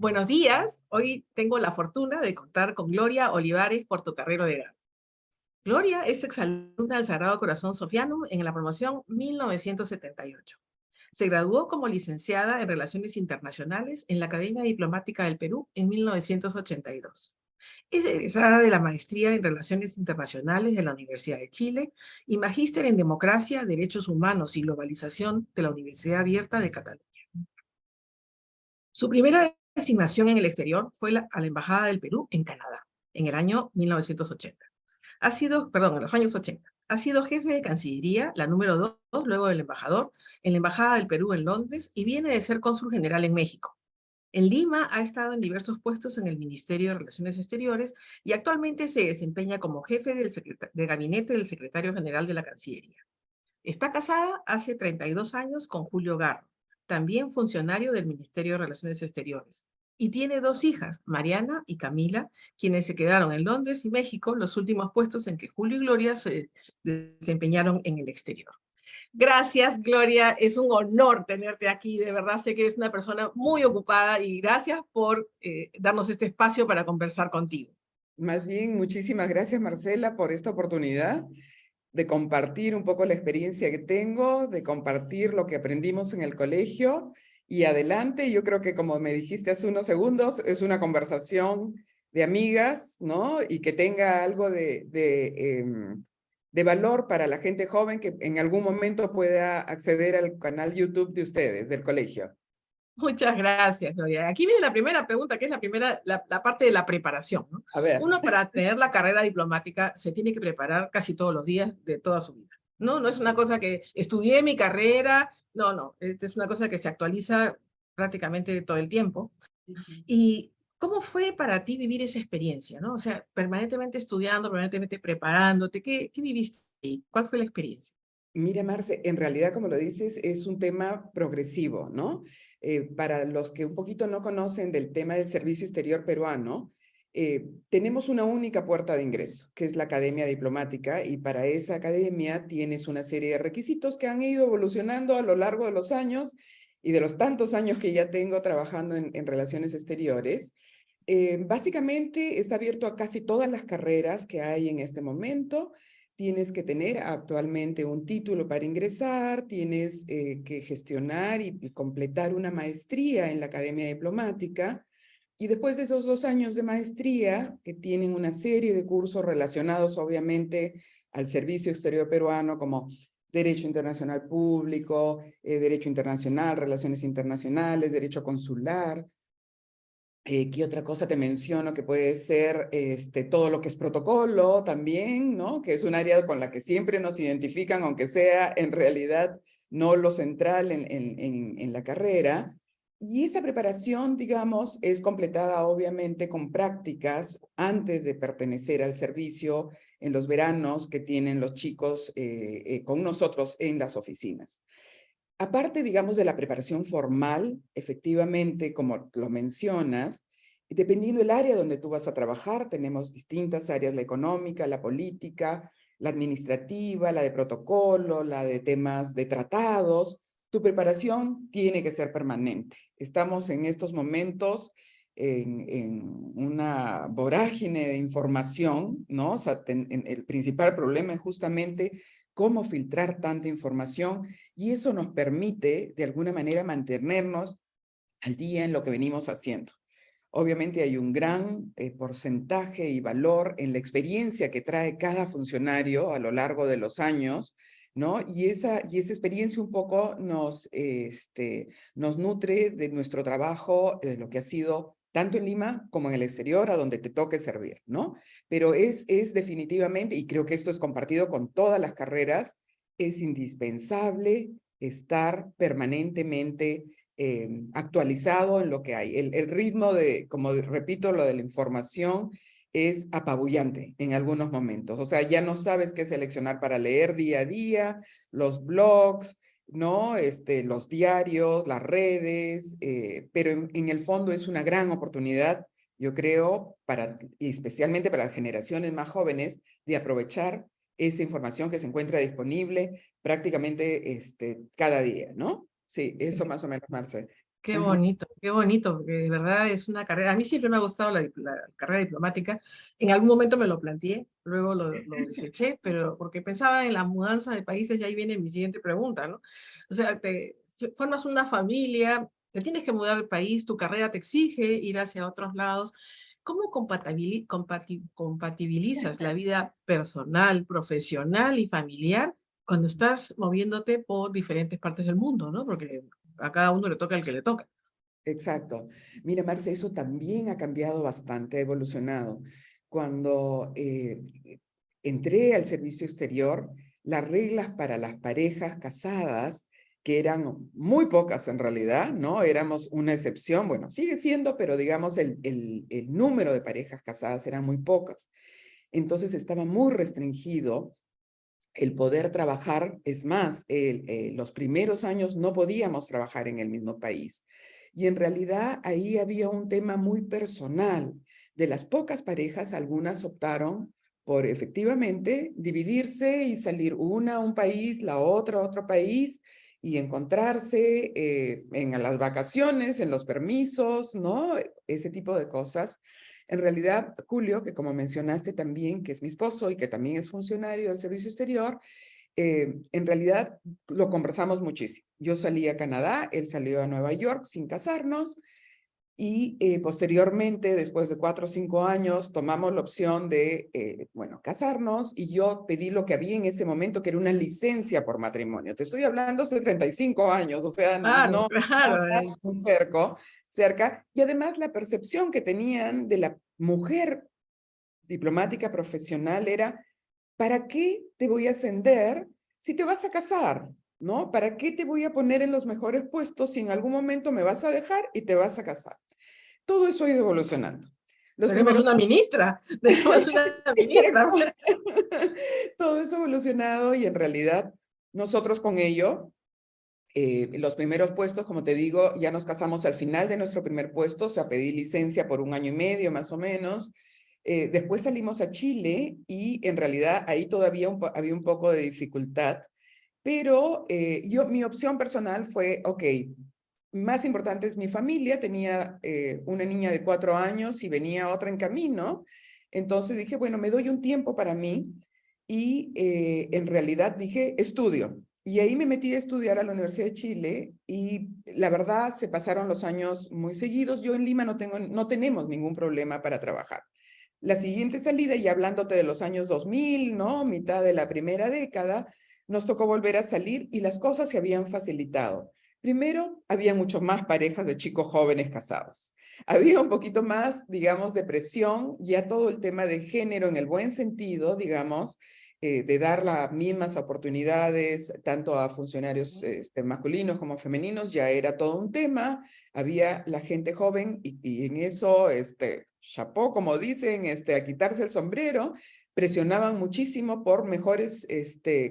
Buenos días, hoy tengo la fortuna de contar con Gloria Olivares Portocarrero de Gama. Gloria es exalumna del Sagrado Corazón Sofiano en la promoción 1978. Se graduó como licenciada en Relaciones Internacionales en la Academia Diplomática del Perú en 1982. Es egresada de la Maestría en Relaciones Internacionales de la Universidad de Chile y Magíster en Democracia, Derechos Humanos y Globalización de la Universidad Abierta de Cataluña. Su primera designación en el exterior fue a la Embajada del Perú en Canadá, en el año 1980. En los años 80. Ha sido jefe de Cancillería, la número 2, luego del embajador, en la Embajada del Perú en Londres y viene de ser cónsul general en México. En Lima ha estado en diversos puestos en el Ministerio de Relaciones Exteriores y actualmente se desempeña como jefe de gabinete del secretario general de la Cancillería. Está casada hace 32 años con Julio Garro, también funcionario del Ministerio de Relaciones Exteriores, y tiene dos hijas, Mariana y Camila, quienes se quedaron en Londres y México, los últimos puestos en que Julio y Gloria se desempeñaron en el exterior. Gracias, Gloria, es un honor tenerte aquí, de verdad sé que eres una persona muy ocupada y gracias por darnos este espacio para conversar contigo. Más bien, muchísimas gracias, Marcela, por esta oportunidad de compartir un poco la experiencia que tengo, de compartir lo que aprendimos en el colegio. Y adelante, yo creo que como me dijiste hace unos segundos, es una conversación de amigas, ¿no? Y que tenga algo de valor para la gente joven que en algún momento pueda acceder al canal YouTube de ustedes, del colegio. Muchas gracias, Gloria. Aquí viene la primera pregunta, que es la parte de la preparación, ¿no? A ver. Uno para tener la carrera diplomática se tiene que preparar casi todos los días de toda su vida, ¿no? No es una cosa que estudié mi carrera, no, esta es una cosa que se actualiza prácticamente todo el tiempo. ¿Y cómo fue para ti vivir esa experiencia, ¿no? O sea, permanentemente estudiando, permanentemente preparándote, ¿qué viviste ahí? ¿Cuál fue la experiencia? Mira, Marce, en realidad, como lo dices, es un tema progresivo, ¿no? Para los que un poquito no conocen del tema del servicio exterior peruano, tenemos una única puerta de ingreso, que es la Academia Diplomática, y para esa academia tienes una serie de requisitos que han ido evolucionando a lo largo de los años y de los tantos años que ya tengo trabajando en relaciones exteriores. Básicamente está abierto a casi todas las carreras que hay en este momento. Tienes que tener actualmente un título para ingresar, tienes que gestionar y completar una maestría en la Academia Diplomática, y después de esos 2 años de maestría, que tienen una serie de cursos relacionados obviamente al servicio exterior peruano, como Derecho Internacional Público, Derecho Internacional, Relaciones Internacionales, Derecho Consular. ¿Qué otra cosa te menciono? Que puede ser todo lo que es protocolo también, ¿no? Que es un área con la que siempre nos identifican, aunque sea en realidad no lo central en la carrera. Y esa preparación, digamos, es completada obviamente con prácticas antes de pertenecer al servicio en los veranos que tienen los chicos con nosotros en las oficinas. Aparte, digamos, de la preparación formal, efectivamente, como lo mencionas, dependiendo del área donde tú vas a trabajar, tenemos distintas áreas, la económica, la política, la administrativa, la de protocolo, la de temas de tratados. Tu preparación tiene que ser permanente. Estamos en estos momentos en una vorágine de información, ¿no? O sea, el principal problema es justamente cómo filtrar tanta información, y eso nos permite, de alguna manera, mantenernos al día en lo que venimos haciendo. Obviamente hay un gran porcentaje y valor en la experiencia que trae cada funcionario a lo largo de los años, ¿no? Y esa experiencia un poco nos nutre de nuestro trabajo, de lo que ha sido tanto en Lima como en el exterior, a donde te toque servir, ¿no? Pero es definitivamente, y creo que esto es compartido con todas las carreras, es indispensable estar permanentemente actualizado en lo que hay. El ritmo de, como repito, lo de la información es apabullante en algunos momentos. O sea, ya no sabes qué seleccionar para leer día a día, los blogs, ¿no? Los diarios, las redes, pero en el fondo es una gran oportunidad, yo creo, y especialmente para las generaciones más jóvenes, de aprovechar esa información que se encuentra disponible prácticamente cada día, ¿no? Sí, eso más o menos, Marce. Ajá, qué bonito, porque de verdad es una carrera. A mí siempre me ha gustado la carrera diplomática. En algún momento me lo planteé, luego lo deseché, pero porque pensaba en la mudanza de países y ahí viene mi siguiente pregunta, ¿no? O sea, formas una familia, te tienes que mudar al país, tu carrera te exige ir hacia otros lados. ¿Cómo compatibilizas la vida personal, profesional y familiar cuando estás moviéndote por diferentes partes del mundo, ¿no? Porque a cada uno le toca el que le toca. exacto. Mira, Marce, eso también ha cambiado bastante, ha evolucionado. Cuando entré al servicio exterior, las reglas para las parejas casadas, que eran muy pocas en realidad, ¿no? Éramos una excepción, bueno, sigue siendo, pero digamos el número de parejas casadas eran muy pocas. Entonces estaba muy restringido el poder trabajar. Es más, los primeros años no podíamos trabajar en el mismo país. Y en realidad ahí había un tema muy personal. De las pocas parejas, algunas optaron por efectivamente dividirse y salir una a un país, la otra a otro país, y encontrarse en las vacaciones, en los permisos, ¿no? Ese tipo de cosas. En realidad, Julio, que como mencionaste también, que es mi esposo y que también es funcionario del servicio exterior, en realidad lo conversamos muchísimo. Yo salí a Canadá, él salió a Nueva York sin casarnos, y posteriormente, después de 4 o 5 años, tomamos la opción de, bueno, casarnos, y yo pedí lo que había en ese momento, que era una licencia por matrimonio. Te estoy hablando hace 35 años, o sea, Claro, no, no claro. estás muy cerca. Y además la percepción que tenían de la mujer diplomática profesional era, ¿para qué te voy a ascender si te vas a casar? ¿No? ¿Para qué te voy a poner en los mejores puestos si en algún momento me vas a dejar y te vas a casar? Todo eso ha ido evolucionando. Los Tenemos primeros una ministra, tenemos una ministra. exacto. Todo eso ha evolucionado y en realidad nosotros con ello, los primeros puestos, como te digo, ya nos casamos al final de nuestro primer puesto, o sea, pedí licencia por 1 año y medio más o menos. Después salimos a Chile y en realidad ahí todavía había un poco de dificultad, pero mi opción personal fue, ok, más importante es mi familia. Tenía una niña de 4 años y venía otra en camino. Entonces dije, bueno, me doy un tiempo para mí y en realidad dije, estudio. Y ahí me metí a estudiar a la Universidad de Chile y la verdad se pasaron los años muy seguidos. Yo en Lima no tenemos ningún problema para trabajar. La siguiente salida, y hablándote de los años 2000, ¿no? Mitad de la primera década, nos tocó volver a salir y las cosas se habían facilitado. Primero, había mucho más parejas de chicos jóvenes casados. Había un poquito más, digamos, de presión, ya todo el tema de género en el buen sentido, digamos, de dar las mismas oportunidades tanto a funcionarios masculinos como femeninos, ya era todo un tema. Había la gente joven y en eso, chapó, como dicen, a quitarse el sombrero, presionaban muchísimo por mejores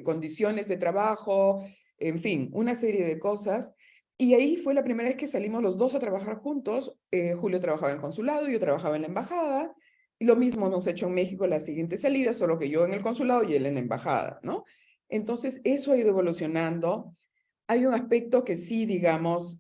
condiciones de trabajo, en fin, una serie de cosas. Y ahí fue la primera vez que salimos los dos a trabajar juntos. Julio trabajaba en el consulado, yo trabajaba en la embajada. Y lo mismo hemos hecho en México la siguiente salida, solo que yo en el consulado y él en la embajada, ¿no? Entonces, eso ha ido evolucionando. Hay un aspecto que sí, digamos,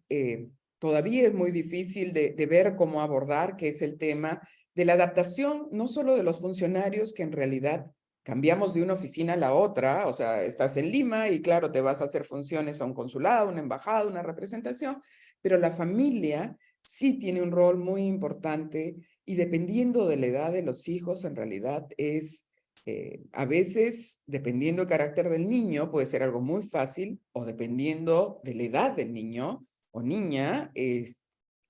todavía es muy difícil de ver cómo abordar, que es el tema de la adaptación, no solo de los funcionarios, que en realidad cambiamos de una oficina a la otra, o sea, estás en Lima y claro, te vas a hacer funciones a un consulado, una embajada, una representación, pero la familia sí tiene un rol muy importante y dependiendo de la edad de los hijos, en realidad es a veces, dependiendo del carácter del niño, puede ser algo muy fácil, o dependiendo de la edad del niño o niña, es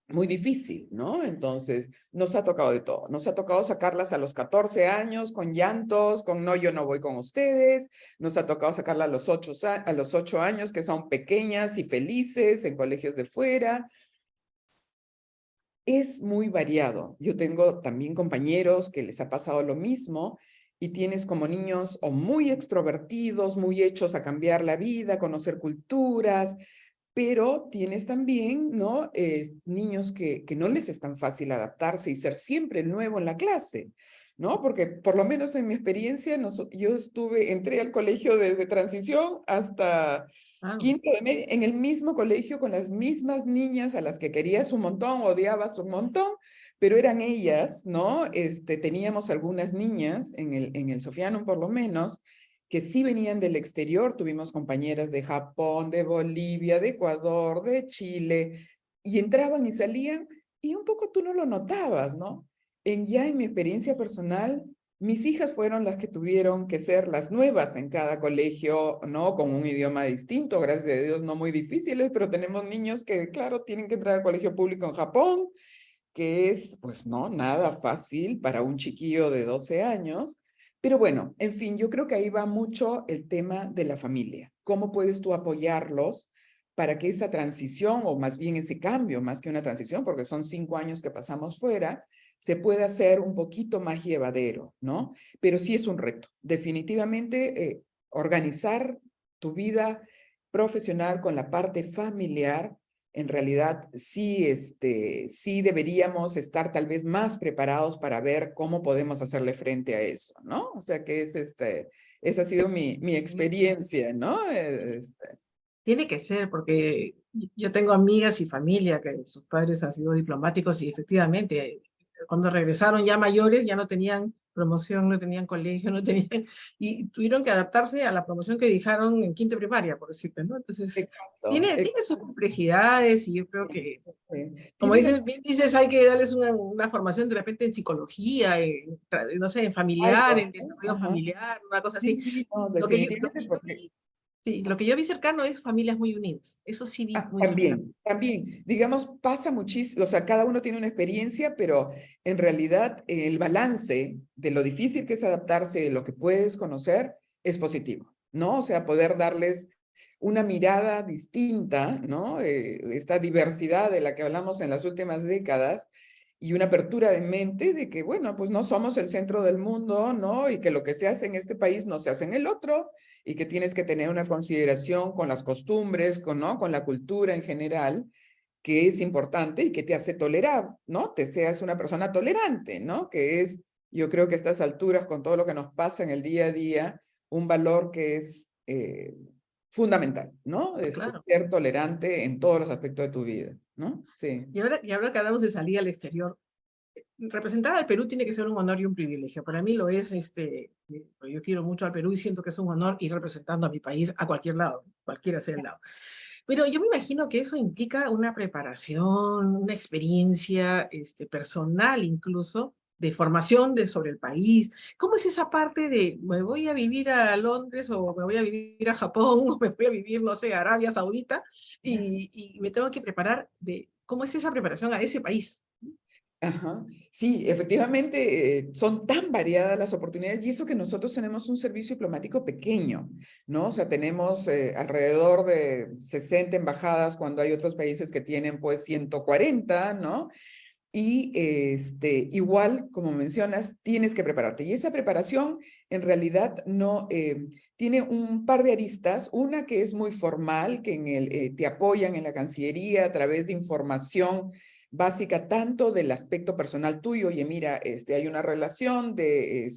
muy difícil, ¿no? Entonces, nos ha tocado de todo. Nos ha tocado sacarlas a los 14 años con llantos, con no, yo no voy con ustedes. Nos ha tocado sacarla a los 8 años, que son pequeñas y felices en colegios de fuera. Es muy variado. Yo tengo también compañeros que les ha pasado lo mismo y tienes como niños o muy extrovertidos, muy hechos a cambiar la vida, conocer culturas, pero tienes también, ¿no? Niños que no les es tan fácil adaptarse y ser siempre el nuevo en la clase, ¿no? Porque por lo menos en mi experiencia, yo entré al colegio desde transición hasta Claro. quinto de media, en el mismo colegio con las mismas niñas a las que querías un montón, odiabas un montón, pero eran ellas, ¿no? Teníamos algunas niñas en el Sofianum por lo menos, que sí venían del exterior, tuvimos compañeras de Japón, de Bolivia, de Ecuador, de Chile, y entraban y salían, y un poco tú no lo notabas, ¿no? En mi experiencia personal, mis hijas fueron las que tuvieron que ser las nuevas en cada colegio, ¿no? Con un idioma distinto, gracias a Dios, no muy difíciles, pero tenemos niños que, claro, tienen que entrar al colegio público en Japón, que es, pues, no, nada fácil para un chiquillo de 12 años. Pero bueno, en fin, yo creo que ahí va mucho el tema de la familia. ¿Cómo puedes tú apoyarlos para que esa transición, o más bien ese cambio, más que una transición, porque son 5 años que pasamos fuera, se pueda hacer un poquito más llevadero, ¿no? Pero sí es un reto. Definitivamente, organizar tu vida profesional con la parte familiar en realidad sí, sí deberíamos estar tal vez más preparados para ver cómo podemos hacerle frente a eso, ¿no? O sea que esa ha sido mi Sí. experiencia, ¿no? Tiene que ser, porque yo tengo amigas y familia que sus padres han sido diplomáticos y efectivamente, cuando regresaron ya mayores, ya no tenían promoción, no tenían colegio, no tenían, y tuvieron que adaptarse a la promoción que dejaron en quinto de primaria, por decirte, ¿no? Entonces, Exacto, tiene sus complejidades y yo creo exacto. que, como Tiene dices, bien dices, hay que darles una formación de repente en psicología, no sé, en familiar, algo, en ¿no? desarrollo Ajá. familiar, una cosa Sí, así. sí, no, Lo definitivamente que yo porque vi, sí, lo que yo vi cercano es familias muy unidas. Eso sí vi muy cercano. también, digamos, pasa muchísimo, o sea, cada uno tiene una experiencia, pero en realidad el balance de lo difícil que es adaptarse, de lo que puedes conocer, es positivo, ¿no? O sea, poder darles una mirada distinta, ¿no? Esta diversidad de la que hablamos en las últimas décadas y una apertura de mente de que, bueno, pues no somos el centro del mundo, ¿no? Y que lo que se hace en este país no se hace en el otro, y que tienes que tener una consideración con las costumbres, ¿no? Con la cultura en general, que es importante y que te hace tolerar, ¿no? Te seas una persona tolerante, ¿no? Que es, yo creo que a estas alturas, con todo lo que nos pasa en el día a día, un valor que es fundamental, ¿no? Claro. Ser tolerante en todos los aspectos de tu vida, ¿no? Sí. Y ahora que hablamos de salir al exterior, representar al Perú tiene que ser un honor y un privilegio. Para mí lo es, yo quiero mucho al Perú y siento que es un honor ir representando a mi país a cualquier lado, cualquiera sea el lado. Pero yo me imagino que eso implica una preparación, una experiencia personal incluso, de formación sobre el país. ¿Cómo es esa parte de me voy a vivir a Londres o me voy a vivir a Japón o me voy a vivir, no sé, a Arabia Saudita y me tengo que preparar de cómo es esa preparación a ese país? Ajá. Sí, efectivamente, son tan variadas las oportunidades y eso que nosotros tenemos un servicio diplomático pequeño, ¿no? O sea, tenemos alrededor de 60 embajadas cuando hay otros países que tienen pues 140, ¿no? Y igual, como mencionas, tienes que prepararte. Y esa preparación en realidad no tiene un par de aristas. Una que es muy formal, que te apoyan en la Cancillería a través de información básica, tanto del aspecto personal tuyo. Oye, mira, hay una relación de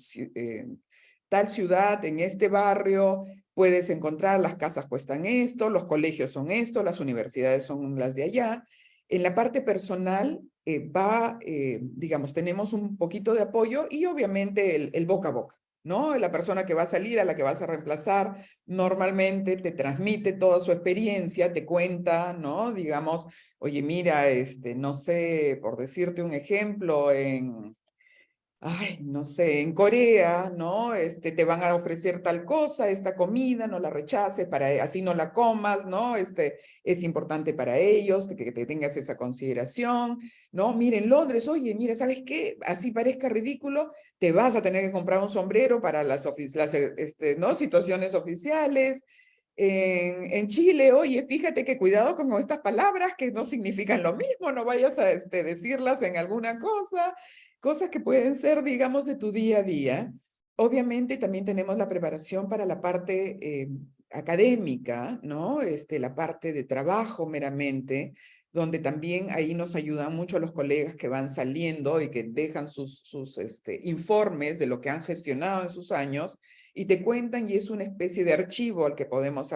tal ciudad en este barrio. Puedes encontrar, las casas cuestan esto, los colegios son esto, las universidades son las de allá. En la parte personal digamos, tenemos un poquito de apoyo y obviamente el boca a boca, ¿no? La persona que va a salir, a la que vas a reemplazar, normalmente te transmite toda su experiencia, te cuenta, ¿no? Digamos, oye, mira, no sé, por decirte un ejemplo, ay, no sé, en Corea, ¿no? Te van a ofrecer tal cosa, esta comida, no la rechaces, así no la comas, ¿no? Es importante para ellos que te tengas esa consideración, ¿no? Mira, en Londres, oye, mira, ¿sabes qué? Así parezca ridículo, te vas a tener que comprar un sombrero para ¿no? Situaciones oficiales. En Chile, oye, fíjate que cuidado con estas palabras que no significan lo mismo, no vayas a decirlas en alguna cosa, cosas que pueden ser, digamos, de tu día a día. Obviamente también tenemos la preparación para la parte académica, ¿no? La parte de trabajo meramente, donde también ahí nos ayudan mucho los colegas que van saliendo y que dejan sus informes de lo que han gestionado en sus años y te cuentan, y es una especie de archivo al que podemos,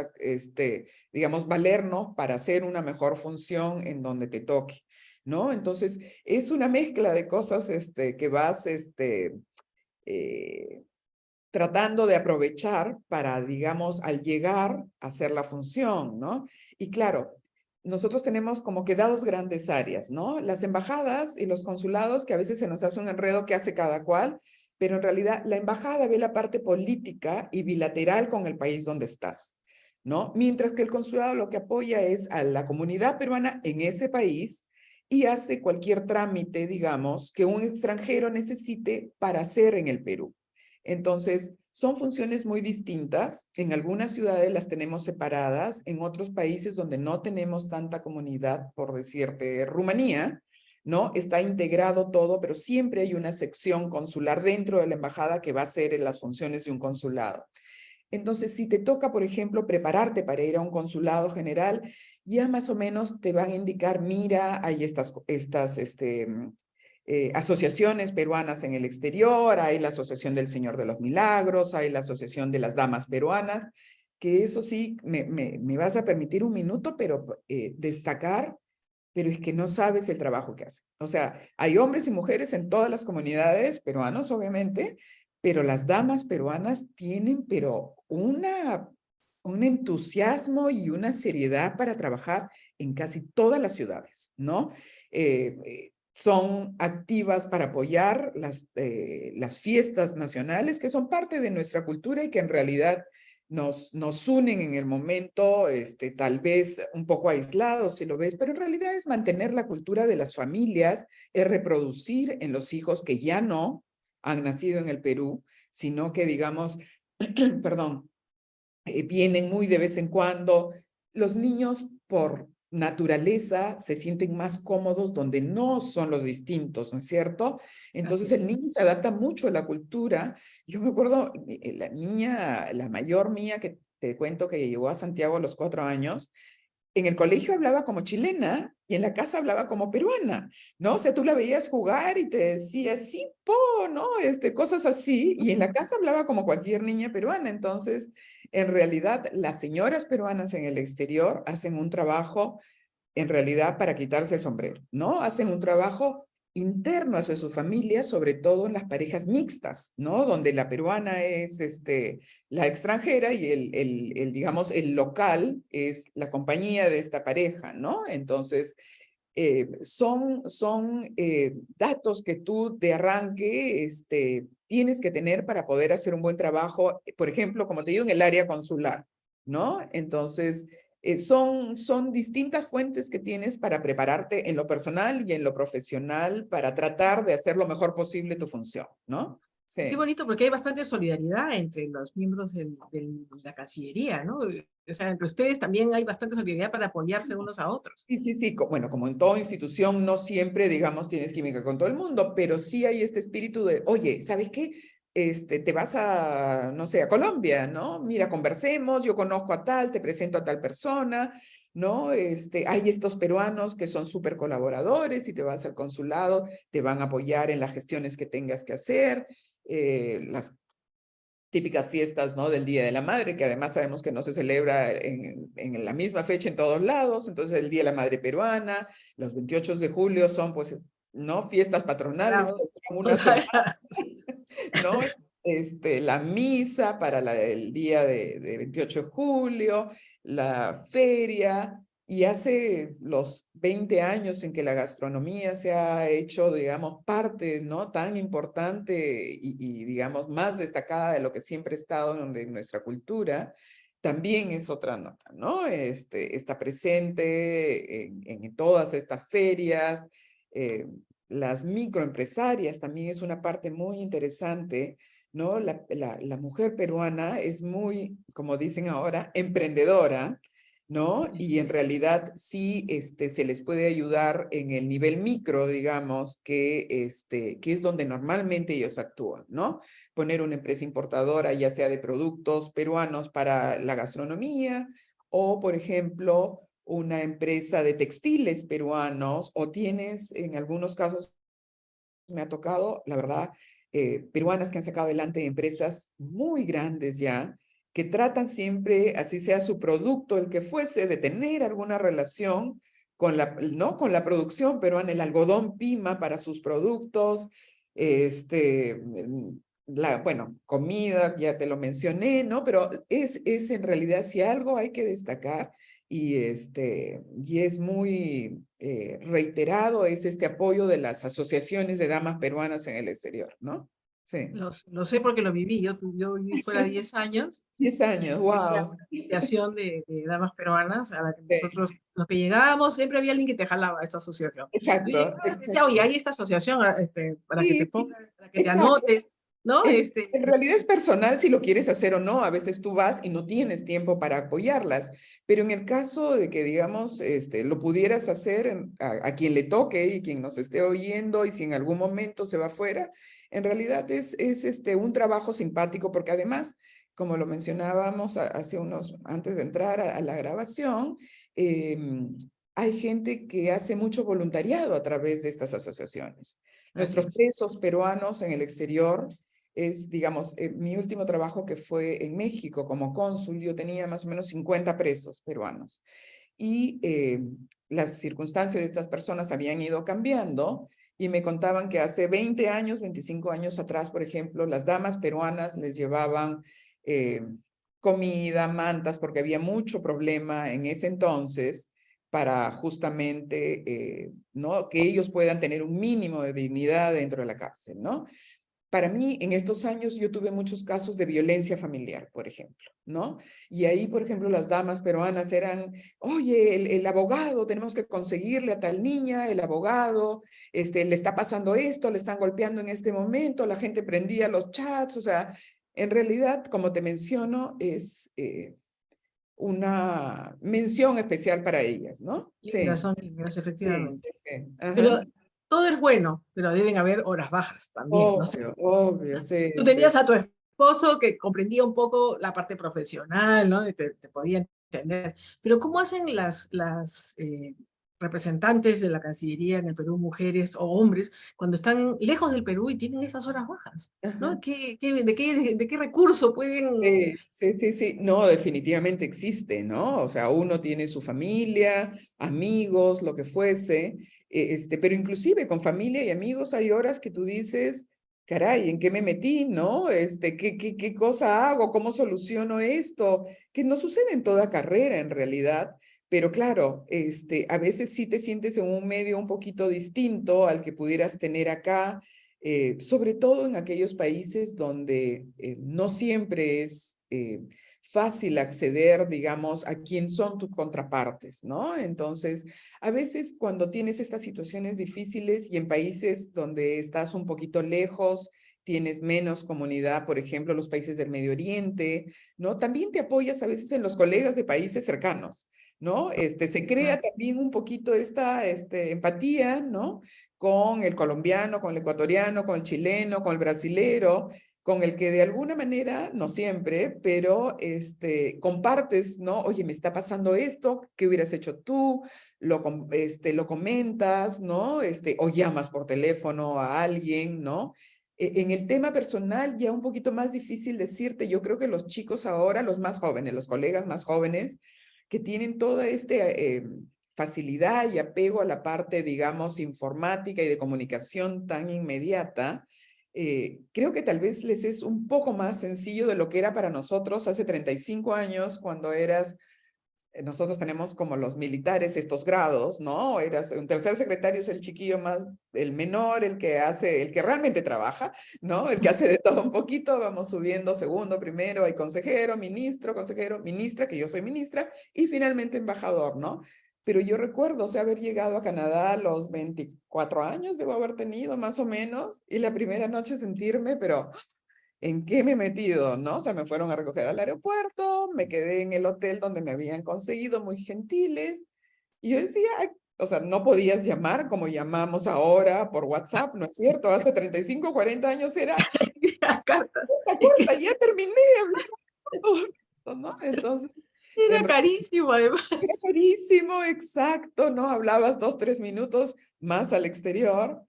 digamos, valernos para hacer una mejor función en donde te toque, ¿no? Entonces, es una mezcla de cosas que vas eh, tratando de aprovechar para, digamos, al llegar a hacer la función, ¿no? Y claro, nosotros tenemos como que dos grandes áreas, ¿no? Las embajadas y los consulados, que a veces se nos hace un enredo que hace cada cual, pero en realidad la embajada ve la parte política y bilateral con el país donde estás, ¿no? Mientras que el consulado lo que apoya es a la comunidad peruana en ese país y hace cualquier trámite, digamos, que un extranjero necesite para hacer en el Perú. Entonces, son funciones muy distintas. En algunas ciudades las tenemos separadas, en otros países donde no tenemos tanta comunidad, por decirte, Rumanía, ¿no? Está integrado todo, pero siempre hay una sección consular dentro de la embajada que va a hacer las funciones de un consulado. Entonces, si te toca, por ejemplo, prepararte para ir a un consulado general, ya más o menos te van a indicar, mira, hay estas asociaciones peruanas en el exterior, hay la Asociación del Señor de los Milagros, hay la Asociación de las Damas Peruanas, que eso sí, me vas a permitir un minuto, pero destacar, pero es que no sabes el trabajo que hacen. O sea, hay hombres y mujeres en todas las comunidades peruanos, obviamente, pero las damas peruanas tienen, pero un entusiasmo y una seriedad para trabajar en casi todas las ciudades, ¿no? Son activas para apoyar las fiestas nacionales que son parte de nuestra cultura y que en realidad nos unen en el momento, tal vez un poco aislados, si lo ves, pero en realidad es mantener la cultura de las familias, es reproducir en los hijos que ya no han nacido en el Perú, sino que, digamos, perdón, vienen muy de vez en cuando. Los niños, por naturaleza, se sienten más cómodos donde no son los distintos, ¿no es cierto? Así Entonces el es. niño se adapta mucho a la cultura. Yo me acuerdo, la niña, la mayor mía, que te cuento que llegó a Santiago a los 4 años, en el colegio hablaba como chilena y en la casa hablaba como peruana, ¿no? O sea, tú la veías jugar y te decía, sí, po, ¿no? Cosas así, y en la casa hablaba como cualquier niña peruana. Entonces, en realidad, las señoras peruanas en el exterior hacen un trabajo, en realidad, para quitarse el sombrero, ¿no? Hacen un trabajo interno hacia su familia, sobre todo en las parejas mixtas, ¿no? Donde la peruana es la extranjera y digamos, el local es la compañía de esta pareja, ¿no? Entonces, son datos que tú de arranque tienes que tener para poder hacer un buen trabajo, por ejemplo, como te digo, en el área consular, ¿no? Entonces, son distintas fuentes que tienes para prepararte en lo personal y en lo profesional para tratar de hacer lo mejor posible tu función, ¿no? Y qué Sí. bonito, porque hay bastante solidaridad entre los miembros de la Cancillería, ¿no? O sea, entre ustedes también hay bastante solidaridad para apoyarse unos a otros. Sí, sí, sí. Bueno, como en toda institución, no siempre, digamos, tienes química con todo el mundo, pero sí hay este espíritu de, oye, ¿sabes qué? Te vas a, no sé, a Colombia, ¿no? Mira, conversemos, yo conozco a tal, te presento a tal persona, ¿no? Hay estos peruanos que son súper colaboradores y te vas al consulado, te van a apoyar en las gestiones que tengas que hacer, las típicas fiestas, ¿no? Del Día de la Madre, que además sabemos que no se celebra en la misma fecha en todos lados. Entonces, el Día de la Madre peruana, los 28 de julio son, pues, ¿no? Fiestas patronales que Sagrados, duran son una semana, sagrados. ¿no? La misa para el día de 28 de julio, la feria, y hace los 20 años en que la gastronomía se ha hecho, digamos, parte, ¿no? Tan importante digamos, más destacada de lo que siempre ha estado en nuestra cultura, también es otra nota, ¿no? Está presente en todas estas ferias, las microempresarias también es una parte muy interesante, ¿no? La mujer peruana es muy, como dicen ahora, emprendedora, ¿no? Y en realidad sí se les puede ayudar en el nivel micro, digamos, que es donde normalmente ellos actúan, ¿no? Poner una empresa importadora, ya sea de productos peruanos para la gastronomía, o, por ejemplo, una empresa de textiles peruanos o tienes, en algunos casos me ha tocado, la verdad, peruanas que han sacado adelante empresas muy grandes ya, que tratan siempre, así sea su producto, el que fuese, de tener alguna relación con ¿no? Con la producción peruana, el algodón Pima para sus productos, bueno, comida, ya te lo mencioné, ¿no? Pero es en realidad, si algo hay que destacar, y es muy reiterado, es este apoyo de las asociaciones de damas peruanas en el exterior, ¿no? Sí. Lo sé porque lo viví. Yo viví fuera 10 años 10 y años, había wow. una asociación de damas peruanas a la que Sí, nosotros, los que llegábamos, siempre había alguien que te jalaba a esta asociación. Tú exacto, llegabas y decía, oye, exacto. hay esta asociación para que te Sí, pongas, para que te exacto. anotes, ¿no? En realidad es personal si lo quieres hacer o no. A veces tú vas y no tienes tiempo para apoyarlas, pero en el caso de que, digamos, lo pudieras hacer a quien le toque y quien nos esté oyendo y si en algún momento se va fuera, en realidad es un trabajo simpático porque además, como lo mencionábamos hace antes de entrar a la grabación, hay gente que hace mucho voluntariado a través de estas asociaciones. Así Nuestros es. presos peruanos en el exterior digamos, mi último trabajo que fue en México como cónsul, yo tenía más o menos 50 presos peruanos. Y las circunstancias de estas personas habían ido cambiando y me contaban que hace 20 años, 25 años atrás, por ejemplo, las damas peruanas les llevaban eh, comida, mantas, porque había mucho problema en ese entonces para justamente, ¿no? Que ellos puedan tener un mínimo de dignidad dentro de la cárcel, ¿no? Para mí, en estos años, yo tuve muchos casos de violencia familiar, por ejemplo, ¿no? Y ahí, por ejemplo, las damas peruanas eran, oye, el abogado, tenemos que conseguirle a tal niña, el abogado, le está pasando esto, le están golpeando en este momento, la gente prendía los chats, o sea, en realidad, como te menciono, es una mención especial para ellas, ¿no? Lindas, Sí, son sí, lindas, sí, efectivamente. sí, sí. Ajá. Pero todo es bueno, pero deben haber horas bajas también. No sé, Obvio, obvio, sí, tú sí. tenías a tu esposo que comprendía un poco la parte profesional, ¿no? Y te podía entender. Pero ¿cómo hacen las representantes de la Cancillería en el Perú, mujeres o hombres, cuando están lejos del Perú y tienen esas horas bajas? Ajá. ¿No? De qué recurso pueden? Sí, sí, sí, sí. No, definitivamente existe, ¿no? O sea, uno tiene su familia, amigos, lo que fuese, pero inclusive con familia y amigos hay horas que tú dices, caray, ¿en qué me metí, no? ¿Qué cosa hago? ¿Cómo soluciono esto? Que no sucede en toda carrera en realidad, pero claro, a veces sí te sientes en un medio un poquito distinto al que pudieras tener acá sobre todo en aquellos países donde no siempre es fácil acceder, digamos, a quién son tus contrapartes, ¿no? Entonces, a veces cuando tienes estas situaciones difíciles y en países donde estás un poquito lejos, tienes menos comunidad, por ejemplo, los países del Medio Oriente, ¿no? También te apoyas a veces en los colegas de países cercanos, ¿no? Se crea también un poquito esta empatía, ¿no? Con el colombiano, con el ecuatoriano, con el chileno, con el brasilero, con el que de alguna manera, no siempre, pero compartes, ¿no? Oye, me está pasando esto, ¿qué hubieras hecho tú? Lo comentas, ¿no? O llamas por teléfono a alguien, ¿no? En el tema personal, ya un poquito más difícil decirte, yo creo que los chicos ahora, los más jóvenes, los colegas más jóvenes, que tienen toda facilidad y apego a la parte, digamos, informática y de comunicación tan inmediata, creo que tal vez les es un poco más sencillo de lo que era para nosotros hace 35 años, cuando nosotros tenemos como los militares estos grados, ¿no? Un tercer secretario es el chiquillo más, el menor, el que realmente trabaja, ¿no? El que hace de todo un poquito, vamos subiendo segundo, primero, hay consejero, ministra, que yo soy ministra, y finalmente embajador, ¿no? Pero yo recuerdo, o sea, haber llegado a Canadá a los 24 años, debo haber tenido más o menos, y la primera noche sentirme, pero ¿en qué me he metido? ¿No? O sea, me fueron a recoger al aeropuerto, me quedé en el hotel donde me habían conseguido, muy gentiles, y yo decía, "Ay", o sea, no podías llamar como llamamos ahora por WhatsApp, ¿no es cierto? Hace 35, 40 años era, Las cartas. corta, Es corta, que ya terminé, hablamos, ¿no? Entonces, Era carísimo, además. Era carísimo, exacto, ¿no? Hablabas 2, 3 minutos más al exterior.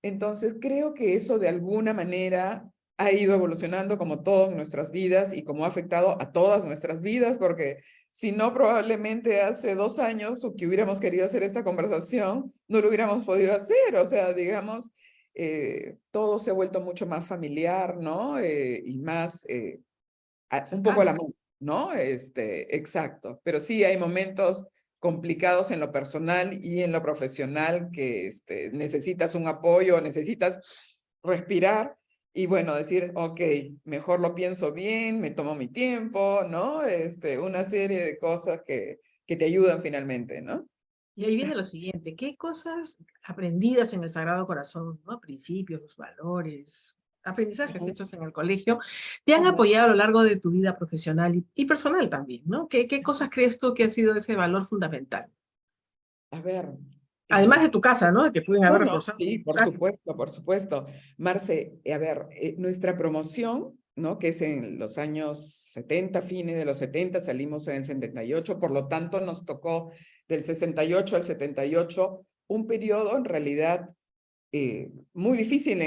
Entonces, creo que eso de alguna manera ha ido evolucionando como todo en nuestras vidas y como ha afectado a todas nuestras vidas, porque si no, probablemente hace 2 años o que hubiéramos querido hacer esta conversación, no lo hubiéramos podido hacer. O sea, digamos, todo se ha vuelto mucho más familiar, ¿no? Y más, un poco a la Cercano. mano, ¿no? Exacto. Pero sí hay momentos complicados en lo personal y en lo profesional que necesitas un apoyo, necesitas respirar y bueno, decir, ok, mejor lo pienso bien, me tomo mi tiempo, ¿no? Una serie de cosas que te ayudan finalmente, ¿no? Y ahí viene lo siguiente, ¿qué cosas aprendidas en el Sagrado Corazón, ¿no? Principios, los valores, aprendizajes Ujú, hechos en el colegio, te han ujú. apoyado a lo largo de tu vida profesional y personal también, ¿no? ¿Qué cosas crees tú que ha sido ese valor fundamental? A ver, Además de tu casa, ¿no? Que pueden haber no, no, reforzado tu sí, por puntaje. supuesto, por supuesto. Marce, a ver, nuestra promoción, ¿no? Que es en los años 70, fines de los 70, salimos en el 78, por lo tanto nos tocó del 68 al 78 un periodo en realidad muy difícil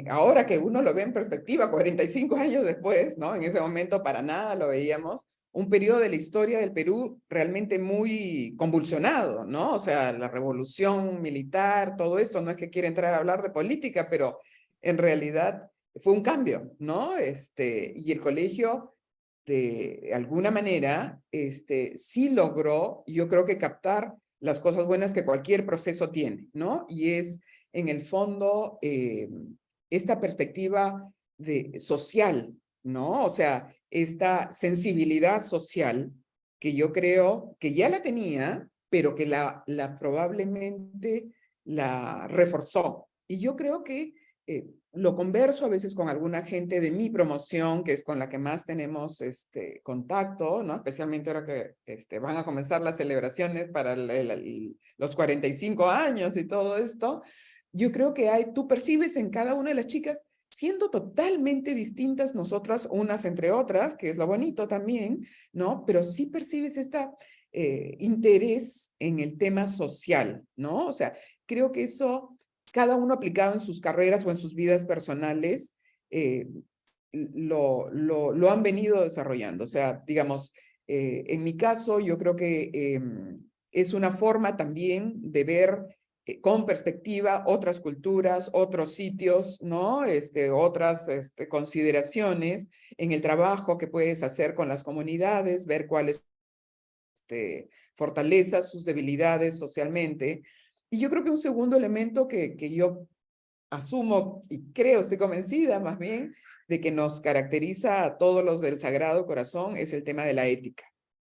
ahora que uno lo ve en perspectiva, 45 años después, ¿no? En ese momento para nada lo veíamos, un periodo de la historia del Perú realmente muy convulsionado, ¿no? O sea, la revolución militar, todo esto, no es que quiera entrar a hablar de política, pero en realidad fue un cambio, ¿no? Y el colegio, de alguna manera, sí logró, yo creo que captar las cosas buenas que cualquier proceso tiene, ¿no? Y es en el fondo esta perspectiva social, ¿no? O sea, esta sensibilidad social que yo creo que ya la tenía, pero que probablemente la reforzó. Y yo creo que lo converso a veces con alguna gente de mi promoción, que es con la que más tenemos contacto, ¿no? Especialmente ahora que van a comenzar las celebraciones para los 45 años y todo esto. Yo creo que tú percibes en cada una de las chicas siendo totalmente distintas nosotras unas entre otras, que es lo bonito también, ¿no? Pero sí percibes esta interés en el tema social, ¿no? O sea, creo que eso, cada uno aplicado en sus carreras o en sus vidas personales, lo han venido desarrollando. O sea, digamos, en mi caso, yo creo que es una forma también de ver con perspectiva otras culturas, otros sitios, ¿no? Otras consideraciones en el trabajo que puedes hacer con las comunidades, ver cuáles fortalezas, sus debilidades socialmente. Y yo creo que un segundo elemento que yo asumo y creo, estoy convencida más bien, de que nos caracteriza a todos los del Sagrado Corazón es el tema de la ética,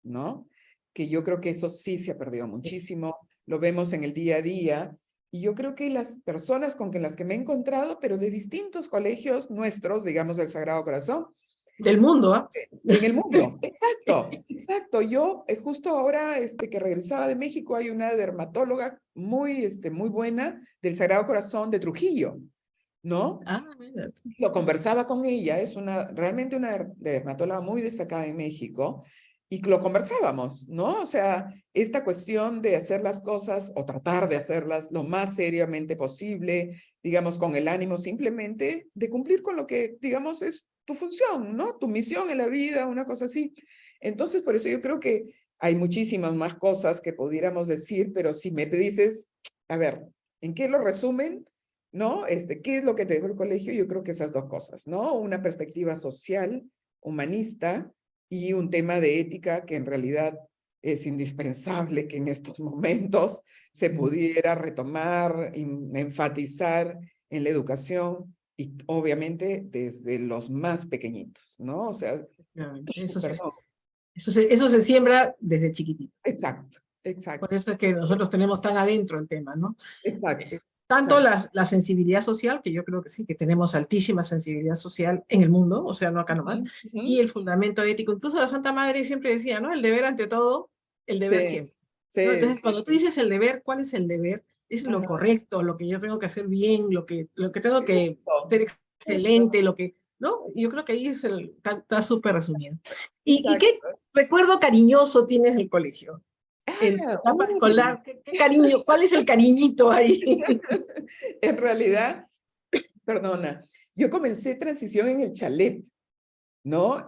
¿no? Que yo creo que eso sí se ha perdido muchísimo, lo vemos en el día a día, y yo creo que las personas con las que me he encontrado, pero de distintos colegios nuestros, digamos del Sagrado Corazón, Del mundo, ¿ah? en el mundo, exacto, exacto. Yo justo ahora que regresaba de México hay una dermatóloga muy buena del Sagrado Corazón de Trujillo, ¿no? Ah, mira. Lo conversaba con ella, es realmente una dermatóloga muy destacada en México, y lo conversábamos, ¿no? O sea, esta cuestión de hacer las cosas o tratar de hacerlas lo más seriamente posible, digamos, con el ánimo simplemente de cumplir con lo que, digamos, es tu función, ¿no? Tu misión en la vida, una cosa así. Entonces, por eso yo creo que hay muchísimas más cosas que pudiéramos decir, pero si me dices, a ver, ¿en qué lo resumen? ¿No? ¿Qué es lo que te dejó el colegio? Yo creo que esas dos cosas, ¿no? Una perspectiva social, humanista y un tema de ética que en realidad es indispensable que en estos momentos se pudiera retomar, enfatizar en la educación y obviamente desde los más pequeñitos, ¿no? O sea, Eso se, perdón, eso se siembra desde chiquitito. exacto, Por exacto, eso es que nosotros tenemos tan adentro el tema, ¿no? exacto, Tanto exacto. la sensibilidad social, que yo creo que sí, que tenemos altísima sensibilidad social en el mundo, o sea, no acá nomás, Ujú, ujú. y el fundamento ético. Incluso la Santa Madre siempre decía, ¿no? El deber ante todo, el deber Sí, siempre. ¿No? sí, Entonces, sí, cuando tú sí. dices el deber, ¿cuál es el deber? Es lo Ajá. correcto, lo que yo tengo que hacer bien, lo que tengo que ser Exacto. excelente, lo que, ¿no? Yo creo que ahí está súper resumido. ¿Y qué Exacto. recuerdo cariñoso tienes del colegio? En tu Ah, etapa uy. escolar, ¿qué cariño? ¿Cuál es el cariñito ahí? En realidad, perdona, yo comencé transición en el chalet, ¿no?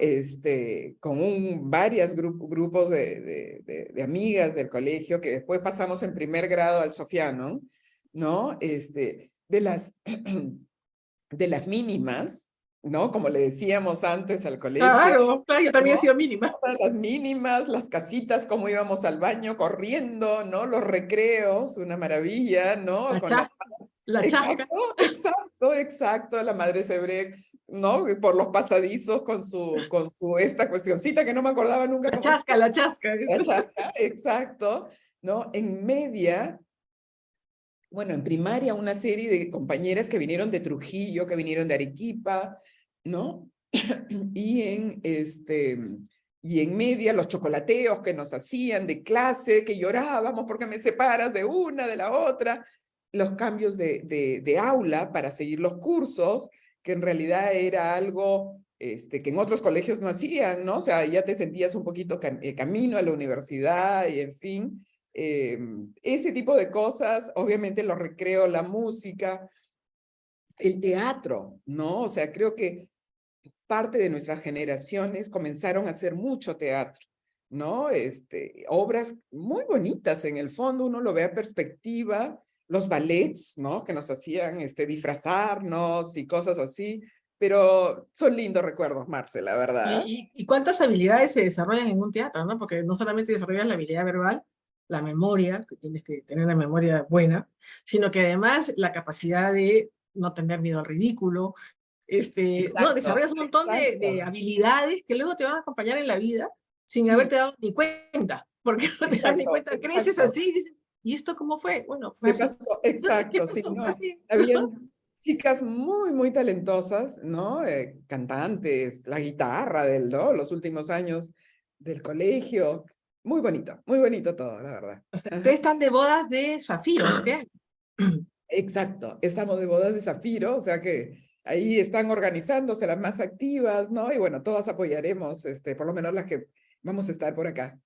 Con varios grupos de amigas del colegio que después pasamos en primer grado al Sofiano, ¿no? De las mínimas, ¿no? Como le decíamos antes al colegio, Claro, claro, yo también he ¿no? sido mínima. Todas las mínimas, las casitas, cómo íbamos al baño corriendo, ¿no? Los recreos, una maravilla, ¿no? La Con la... chasca, la chasca. Exacto, exacto, exacto, la madre Sebrek, ¿no? Por los pasadizos con su esta cuestioncita que no me acordaba nunca La cómo se chasca, la chasca. llama, chaca, exacto, ¿no? En media, bueno, en primaria una serie de compañeras que vinieron de Trujillo, que vinieron de Arequipa, ¿no? Y y en media los chocolateos que nos hacían de clase, que llorábamos porque me separas de una, de la otra, los cambios de aula para seguir los cursos, que en realidad era algo que en otros colegios no hacían, ¿no? O sea, ya te sentías un poquito camino a la universidad y en fin, ese tipo de cosas, obviamente los recreos, la música, el teatro, ¿no? O sea, creo que parte de nuestras generaciones comenzaron a hacer mucho teatro, ¿no? Obras muy bonitas en el fondo, uno lo ve a perspectiva, los ballets, ¿no? Que nos hacían disfrazarnos y cosas así, pero son lindos recuerdos, Marce, la verdad. Y cuántas habilidades se desarrollan en un teatro, ¿no? Porque no solamente desarrollas la habilidad verbal, la memoria, que tienes que tener una memoria buena, sino que además la capacidad de no tener miedo al ridículo, no, Exacto, desarrollas un montón de exacto, habilidades que luego te van a acompañar en la vida sin sí, haberte dado ni cuenta, porque no te das ni exacto, cuenta, creces exacto. así y dices, ¿y esto cómo fue? Bueno, fue ¿Qué así. pasó? ¿Qué Exacto, sí, pasó? Fue no. así. Habían chicas muy, muy talentosas, ¿no? Cantantes, la guitarra ¿no? Los últimos años del colegio. Muy bonito todo, la verdad. O sea, Ajá. ustedes están de bodas de Zafiro este año. Exacto, estamos de bodas de Zafiro, o sea que ahí están organizándose las más activas, ¿no? Y bueno, todas apoyaremos, por lo menos las que vamos a estar por acá.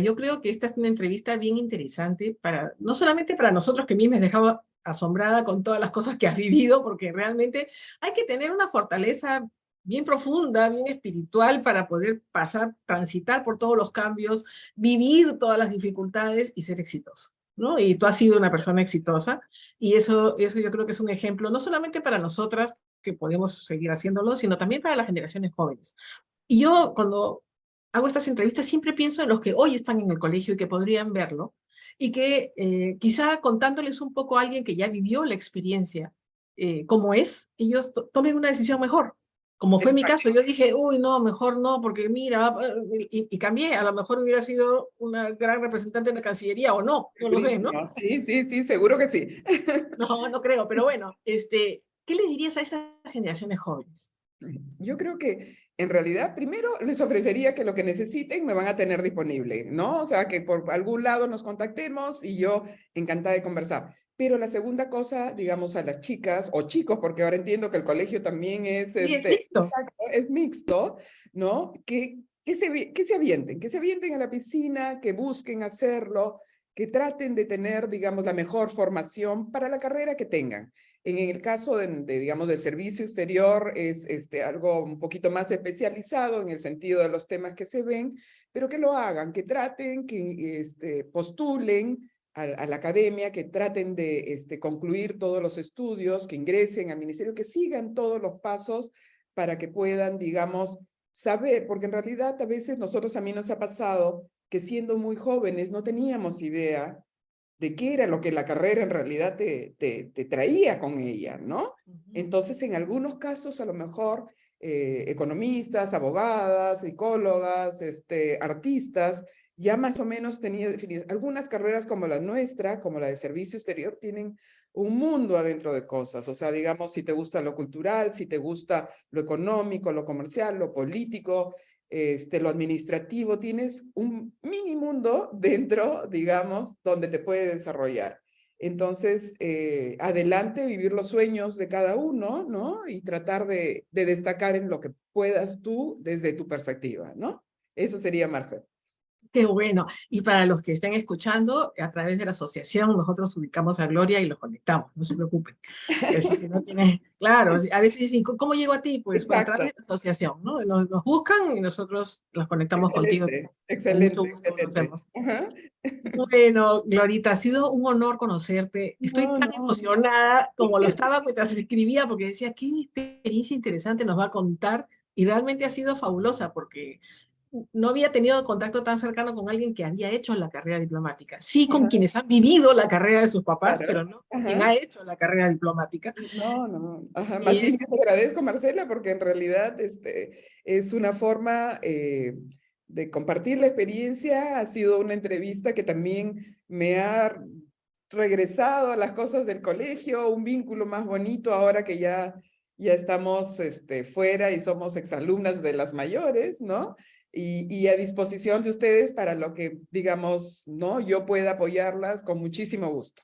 Yo creo que esta es una entrevista bien interesante para, no solamente para nosotros, que a mí me has dejado asombrada con todas las cosas que has vivido, porque realmente hay que tener una fortaleza bien profunda, bien espiritual para poder pasar, transitar por todos los cambios, vivir todas las dificultades y ser exitoso, ¿no? Y tú has sido una persona exitosa y eso yo creo que es un ejemplo, no solamente para nosotras, que podemos seguir haciéndolo, sino también para las generaciones jóvenes. Y yo cuando hago estas entrevistas siempre pienso en los que hoy están en el colegio y que podrían verlo, y que quizá contándoles un poco a alguien que ya vivió la experiencia como es, ellos tomen una decisión mejor. Como fue mi caso, Exacto. yo dije, uy, no, mejor no, porque mira, y cambié, a lo mejor hubiera sido una gran representante de la Cancillería o no, no lo sé, ¿no? Segurísimo. Sí, sí, sí, seguro que sí. No, no creo, pero bueno, ¿qué le dirías a estas generaciones jóvenes? Yo creo que en realidad primero les ofrecería que lo que necesiten me van a tener disponible, ¿no? O sea, que por algún lado nos contactemos y yo encantada de conversar. Pero la segunda cosa, digamos, a las chicas o chicos, porque ahora entiendo que el colegio también es, Sí, es mixto. exacto, es mixto, ¿no? Que se avienten a la piscina, que busquen hacerlo, que traten de tener, digamos, la mejor formación para la carrera que tengan. En el caso digamos, del servicio exterior es algo un poquito más especializado en el sentido de los temas que se ven, pero que lo hagan, que traten, que postulen a la academia, que traten de concluir todos los estudios, que ingresen al ministerio, que sigan todos los pasos para que puedan, digamos, saber, porque en realidad a veces nosotros a mí nos ha pasado que siendo muy jóvenes no teníamos idea de qué era lo que la carrera en realidad te traía con ella, ¿no? Ujú. Entonces, en algunos casos, a lo mejor, economistas, abogadas, psicólogas, artistas, ya más o menos tenía definidas. Algunas carreras como la nuestra, como la de servicio exterior, tienen un mundo adentro de cosas. O sea, digamos, si te gusta lo cultural, si te gusta lo económico, lo comercial, lo político, lo administrativo, tienes un mini mundo dentro, digamos, donde te puede desarrollar. Entonces, adelante, vivir los sueños de cada uno, ¿no? Y tratar de destacar en lo que puedas tú desde tu perspectiva, ¿no? Eso sería Marcel. Qué bueno. Y para los que estén escuchando, a través de la asociación, nosotros ubicamos a Gloria y los conectamos, no se preocupen. Así que no tiene, claro, a veces dicen, ¿cómo llego a ti? Pues a través Exacto. de la asociación, ¿no? Nos buscan y nosotros los conectamos contigo. Excelente, Con mucho excelente, gusto lo excelente. hacemos. Ajá. Bueno, Glorita, ha sido un honor conocerte. Estoy No, tan no. emocionada como lo estaba mientras escribía, porque decía, qué experiencia interesante nos va a contar. Y realmente ha sido fabulosa, porque no había tenido contacto tan cercano con alguien que había hecho la carrera diplomática. Sí, con Ajá, quienes han vivido la carrera de sus papás, claro. pero no con quien Ajá. ha hecho la carrera diplomática. No, no. Ajá. Y Más bien yo te agradezco, Marcela, porque en realidad es una forma de compartir la experiencia. Ha sido una entrevista que también me ha regresado a las cosas del colegio, un vínculo más bonito ahora que ya estamos fuera y somos exalumnas de las mayores, ¿no? Y a disposición de ustedes para lo que, digamos, ¿no? Yo pueda apoyarlas con muchísimo gusto.